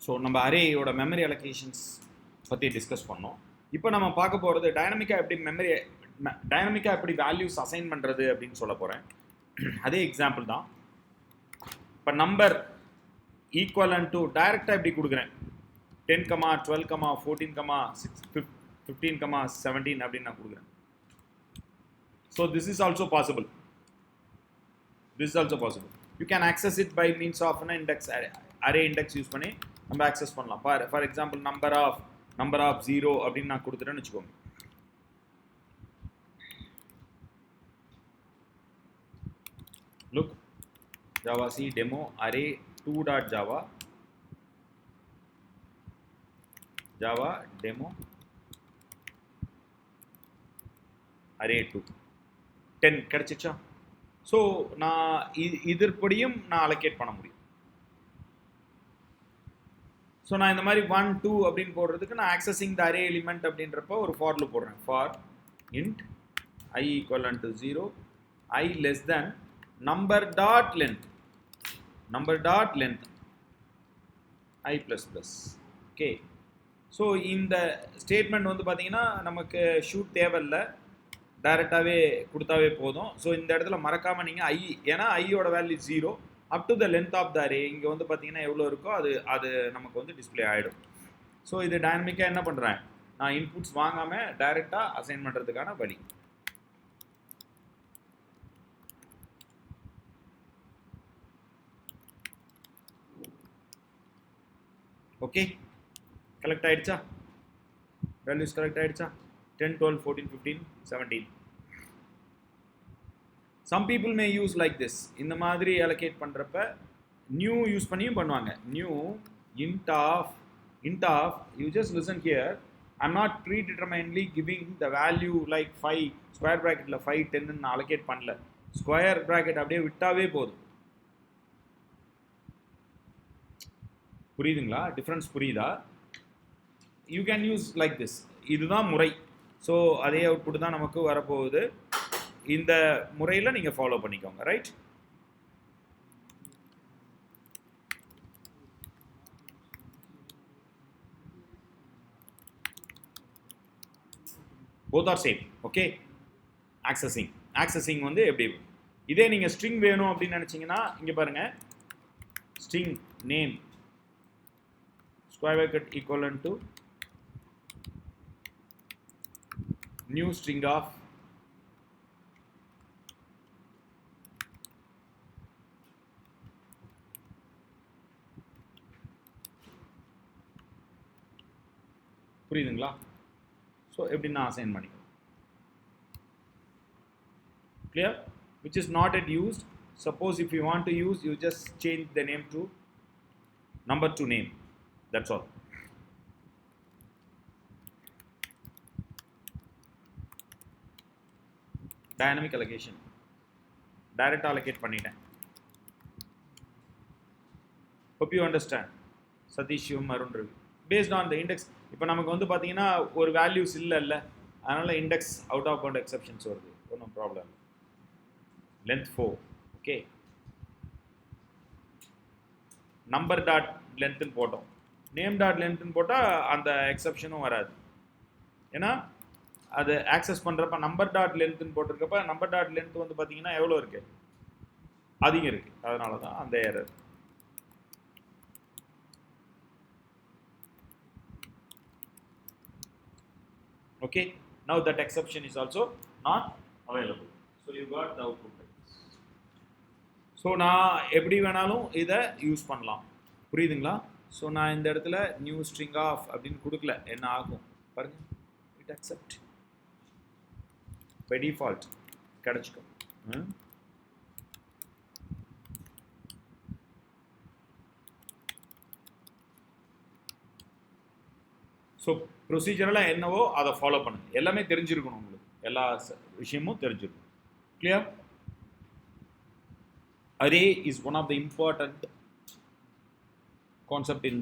So நம்ம அரேயோட memory allocations பற்றி discuss பண்ணோம். இப்போ நம்ம பார்க்க போகிறது டைனமிக்காக எப்படி வேல்யூஸ் அசைன் பண்ணுறது அப்படின்னு சொல்ல போகிறேன். அதே எக்ஸாம்பிள் தான். இப்போ நம்பர் ஈக்குவலன் டு டைரெக்டாக எப்படி கொடுக்குறேன், 10, 12, 14, 6, 15, 17 அப்படின்னு நான் கொடுக்குறேன். So this is also possible. You can access it by means of an index, array index use பண்ணி நம்ம access பண்ணலாம். ஃபார் எக்ஸாம்பிள் நம்பர் ஆஃப் 0 அப்படின்னு நான் கொடுத்துட்டேன்னு வச்சுக்கோங்க. Look, Java C demo array 2.java Java demo array 2 10 கிடைச்சிச்சா? So நான் இதற்படியும் நான் allocate பண்ண முடியும். ஸோ நான் இந்த மாதிரி 1, 2 அப்படின்னு போடுறதுக்கு நான் ஆக்சஸிங் த அரே எலிமெண்ட் அப்படின்றப்ப ஒரு ஃபார் லூப் போடுறேன். For int I equivalent to 0, I less than number dot length I plus plus. Okay, so இந்த ஸ்டேட்மெண்ட் வந்து பார்த்தீங்கன்னா நமக்கு ஷூட் தேவையில்லை, டைரெக்டாகவே கொடுத்தாவே போதும். ஸோ இந்த இடத்துல மறக்காமல் நீங்கள் ஏன்னா ஐயோட value 0 up to the length of the array இங்கே வந்து பார்த்தீங்கன்னா எவ்வளோ இருக்கோ அது நமக்கு வந்து டிஸ்பிளே ஆகிடும். ஸோ இது டைனமிக்காக என்ன பண்ணுறேன், நான் இன்புட்ஸ் வாங்காமல் டைரெக்டாக அசைன் பண்ணுறதுக்கான வழி. ஓகே, கலெக்ட் ஆகிடுச்சா? வேல்யூஸ் கலெக்ட் ஆகிடுச்சா? 10, 12, 14, 15, 17. Some people may use like this. இந்த மாதிரி allocate பண்ணுறப்ப நியூ யூஸ் பண்ணியும் பண்ணுவாங்க. New int of you just listen here, I'm not predeterminedly giving the value like 5 square ப்ராக்கெட்டில் 5, 10 நான் allocate பண்ணல. ஸ்கொயர் ப்ராக்கெட் அப்படியே விட்டாவே போதும். புரியுதுங்களா? டிஃப்ரென்ஸ் புரியுதா? You can use like this. இதுதான் முறை. ஸோ அதே அவுட்புட் தான் நமக்கு வரப்போகுது. இந்த முறையில் நீங்கள் ஃபாலோ பண்ணிக்கோங்க. Right? Both are same. Okay, accessing வந்து எப்படி, இதே நீங்கள் ஸ்ட்ரிங் வேணும் அப்படின்னு நினச்சிங்கன்னா இங்கே பாருங்கள், string name square bracket equivalent to new string of புரியுதுங்களா? ஸோ எப்படி நான் அசைன் பண்ணிக்கிறேன். clear? Which is not yet used. Suppose if you want to use, you just change the name to number to name. That's all. Dynamic allocation. Direct allocate பண்ணிட்டேன். Hope you understand. Satish Arun Ravi. Based on the index, இப்போ நமக்கு வந்து பார்த்தீங்கன்னா ஒரு values இல்லை, அதனால index out of bound exceptions வருது. ஒன்றும் problem. Length 4. Okay, number dot லென்த்னு போட்டோம், நேம் டாட் லென்த்னு போட்டால் அந்த எக்ஸெப்ஷனும் வராது. ஏன்னா அது ஆக்சஸ் பண்ணுறப்ப நம்பர் டாட் லென்த்னு போட்டிருக்கப்ப நம்பர் டாட் லென்த் வந்து பார்த்தீங்கன்னா எவ்வளோ இருக்குது, அதிகம் இருக்குது. அதனால தான் அந்த error. Okay, now that exception is also not available. So you got the output. So நான் எப்படி வேணாலும் இதை யூஸ் பண்ணலாம். புரியுதுங்களா? ஸோ நான் இந்த இடத்துல நியூ ஸ்ட்ரிங் ஆஃப் அப்படின்னு கொடுக்கல, என்ன ஆகும் பாருங்க, இட் அக்செப்ட் பை டிஃபால்ட் கிடைச்சிக்கும். ஸோ ப்ரொசீஜரெல்லாம் என்னவோ அதை ஃபாலோ பண்ணுங்க. எல்லாமே தெரிஞ்சிருக்கணும் உங்களுக்கு, எல்லா விஷயமும் தெரிஞ்சிருக்கணும். Clear? Array is one of the important concept in